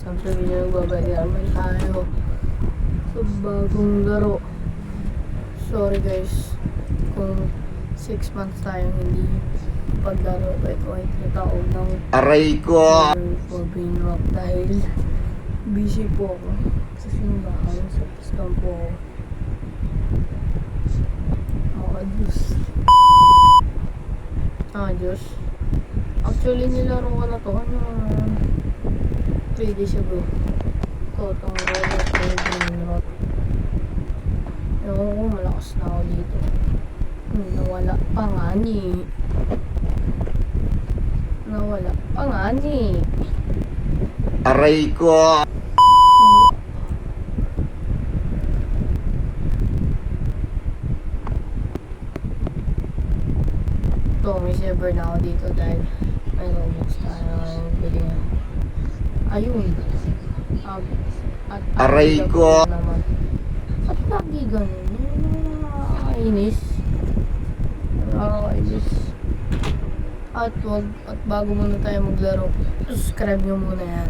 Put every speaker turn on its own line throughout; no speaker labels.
Siyempre, nagbabalik naman tayo sa bagong laro. Sorry guys, kung 6 months tayong hindi paglaro, but wait, nataog ng
Aray ko!
for brain rock dahil busy po ako sa simbahan, sa piston po ako. Diyos. Diyos. Actually, nilaro ko na to. 3 days ago. Ito, itong robot ko, brain rot. Ewan ko, malakas na ako dito. Nawala pa nga ni. Nawala pa nga ni.
Aray ko!
Ito, may server na ako dito dahil may Roblox tayo ngayon. Bili nga. Ayun.
Aray ko!
Naman. At lagi ganun. Nakakainis. Nakakainis. At bago muna tayo maglaro, subscribe nyo muna yan.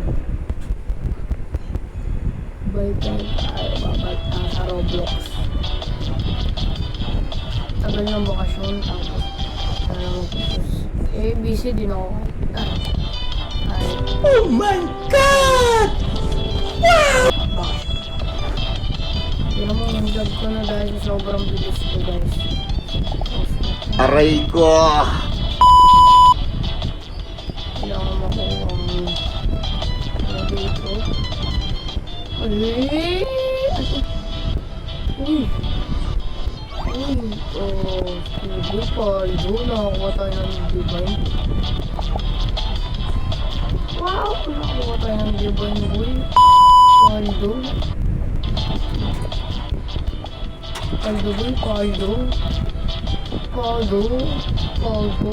Balik tayo. Babalik tayo sa Roblox. Tagal ng bakasyon. Tapos busy din ako.
Oh my God! Wow!
Hindi naman yung vlog ko na dahil sobrang bilis ko guys.
Aray ko!
Hindi ako makuha ang dito. Uy, paldo. Nakakuha tayo ng divine. Wow! Nakakuha tayo ng divine, boy. Paldo. Paldo, boy. Paldo. Paldo. Paldo.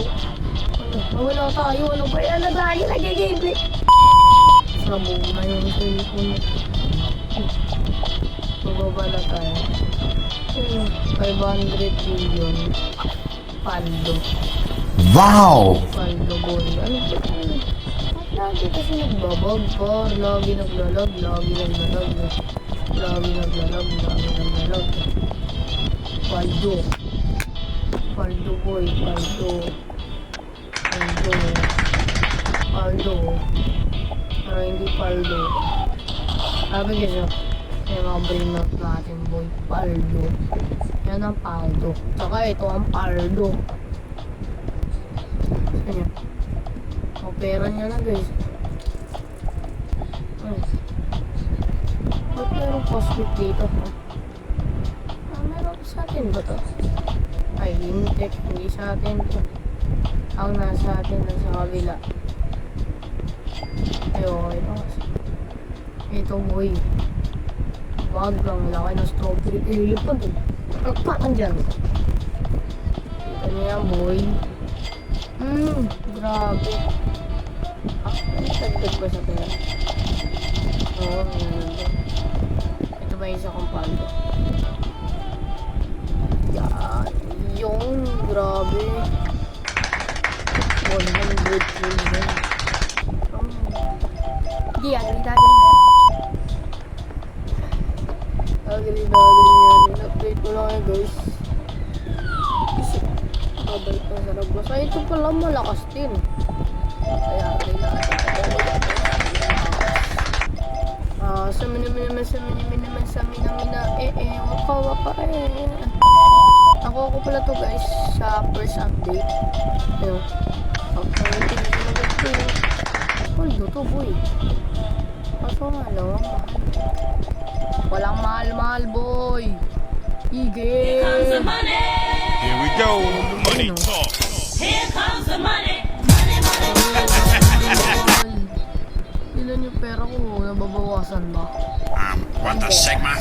Nawala tayo. Ano ba yan? Nagagi, nagigibli. Sabo na yung cellphone. Bababa na tayo. 500 billion. Paldo.
Wow!
Paldo boy. Ano ba yun? Lagi kasi nagbabag par. Lagi naglalag. Lagi naglalag. Lagi naglalag. Lagi naglalag. Paldo. Paldo boy. Paldo. Paldo. Paldo. Pero hindi paldo. Sabi kasi yung mga brain rot natin boy. Paldo. Yan ang paldo. Tsaka ito ang paldo. Ayan. O pera niya na guys. Ba't mayroong cosmic dito ha? Meron sa atin ba to? Ay hindi sa atin to. Ang nasa atin na sa kabila. Ay okay pa kasi. Ito boy. Wag lang, laki ng strawberry. Ilipad eh. Pagpakan dyan. Kita niyo yan, boy. Grabe. Nagtagdag ba sa pera? Oo, ito ba isa kong paldo? Yan. Yung, grabe. 100 million. Hindi, agad-agad. Agaling yan. In-update ko lang kayo guys. Kasi babalik na sa Roblox. Ay ito pala malakas din. Kaya kailangan sa minamina waka Ako pala to guys sa first update. Ayun. Paldo to boy. Kaso nga lang. Walang mahal-mahal, boy. Hige.
Here comes the money.
Here we go. Money talk.
Here comes the money. Money, money, money.
Ilan yung pera ko? Nababawasan ba?
What the Sigma?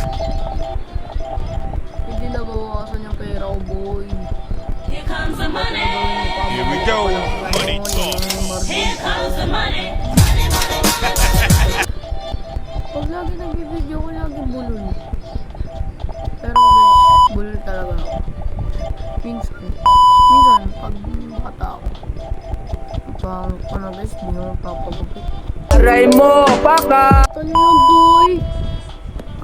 Hindi nababawasan yung pera ko, boy.
Here comes the money.
Here we go. Money talk.
Here comes the money. Money, money, money.
Pag lagi nag-video ko, lagi bulol. Pero guys, bulol talaga ako. Minsan, pag bata ako, pang guys, di naman papagupit.
buhay mo, paka!
Ito na yung boy.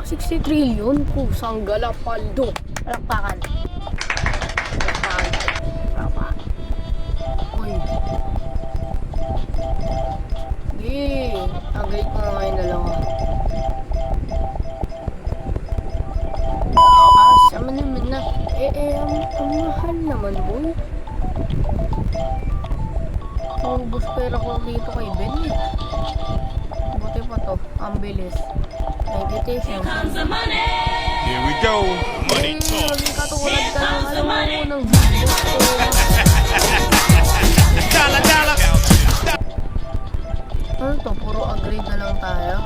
60 trillion. Kusang galapaldo. Palakpakan. Palakpakan. Palakpakan. Uy. Sige. Agay ko nga yung dalawa. Sama naman na. Ang mahal naman, boy. Ubus pera ko dito kay Ben eh. Buti pa to. Ang bilis. Meditation.
Comes the money.
Here we go. Money talk.
Maging katulad ka ng ano ng video ko.
Dollar, dollar.
Ano to? Puro agree na lang tayo.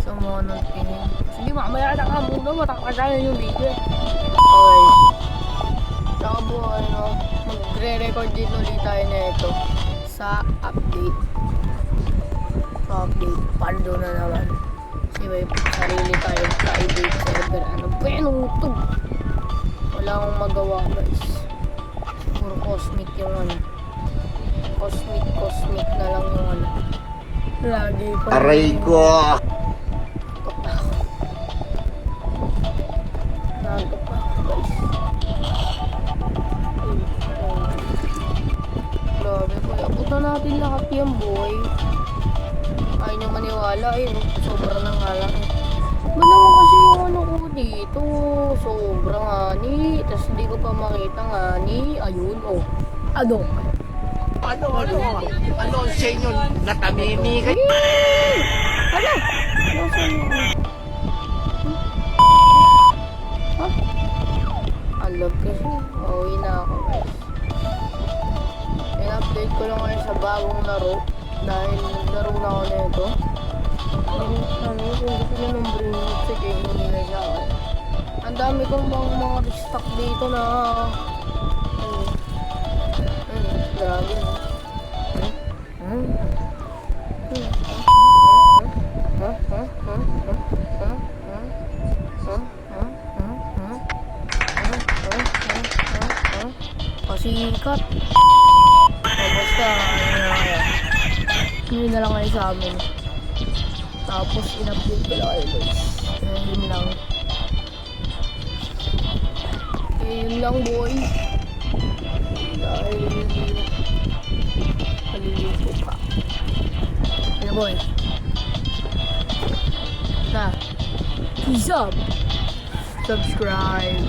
Sa mga nang tingin. Sige, mamaya na ka muna. Matakagalan yung video. Okay. Saka buhay, no? Magre-record din ulit tayo na ito sa update. Sa update. Paldo na naman. Kasi may sarili tayong private server. Ano ba yan? Utog. Wala akong magawa, guys. Puro cosmic yung ano. Cosmic na lang yung ano. Lagi pa.
Aray ko.
Tok na ako. Natok na ako, guys. Grabe ko. Abot na natin lahat yan, boy. Ayaw niyo maniwala eh. Sobrang nang alam eh. Ba naman kasi yung ano ko dito? Sobrang ani. Tapos hindi ko pa makita ng ani. Ayun, oh. Ano?
Ano sa inyo? Natamimi kayo?
Ano? Nasaan yung ano? Ha? Ang love kasi. Uuwi na ako, guys. In-update ko lang ngayon sa bagong laro. Dahil naglaro na ako na ito. Kung gusto nyo ng bring sige, hindi na siya ako. Ang dami kong mga restock dito na grabe. Pasikat. Basta, hindi na lang kayo sa amin. Tapos, in-update ko lang kayo, guys. Yun lang. Yun lang, boy. Dahil, palilito pa. Ano, boy? Na. Peace up. Subscribe.